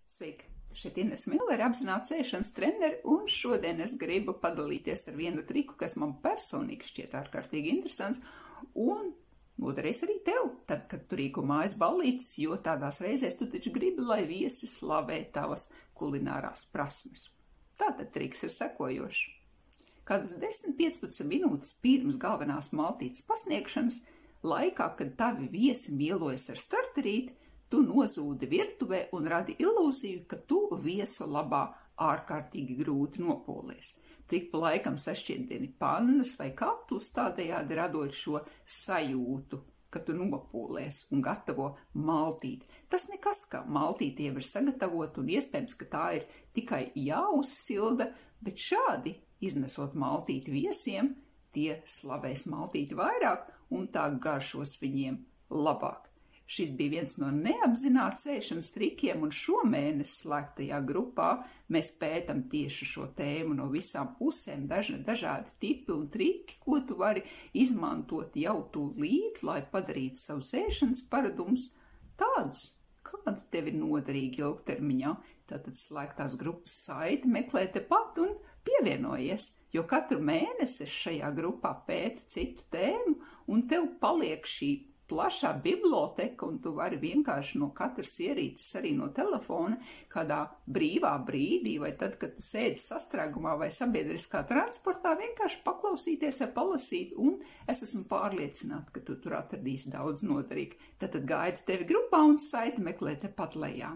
Sveiki! Šeit Ines Millere, apzināts ēšanas treneri, un šodien es gribu padalīties ar vienu triku, kas man personīgi šķiet ārkārtīgi interesants, un noderēs arī tev, tad, kad tu rīko mājas ballītes, jo tādās reizēs tu taču gribi, lai viesi slavē tavas kulinārās prasmes. Tātad triks ir sekojošs. Kādas 10-15 minūtes pirms galvenās maltītes pasniegšanas, laikā, kad tavi viesi mielojas ar starterīti, tu nozūdi virtuvē un radi ilūziju, ka tu viesu labā ārkārtīgi grūti nopūlies. Tik pa laikam sašķiedini pannas vai katlus, tādējādi radot šo sajūtu, ka tu nopūlies un gatavo maltīti. Tas nekas, kā maltīti jau ir sagatavot, un iespējams, ka tā ir tikai jāuzsilda, bet šādi, iznesot maltīti viesiem, tie slavēs maltīti vairāk un tā garšos viņiem labāk. Šis bija viens no neapzināts ēšanas trikiem, un šomēnes slēgtajā grupā mēs pētam tieši šo tēmu no visām pusēm, dažādi tipi un triki, ko tu vari izmantot jau tūlīt, lai padarītu savus ēšanas paradumus tādus, kādi tev ir noderīgi ilgtermiņā. Tātad slēgtās grupas saiti meklē tepat un pievienojies, jo katru mēnesi es šajā grupā pētu citu tēmu, un tev paliek šī plašā biblioteka, un tu vari vienkārši no katras ierīces, arī no telefona, kādā brīvā brīdī, vai tad, kad tu sēdi sastrēgumā vai sabiedriskā transportā, vienkārši paklausīties vai palasīt, un es esmu pārliecināta, ka tu tur atradīsi daudz noderīgi. Tad gaidu tevi grupā un saiti meklē tepat lejā.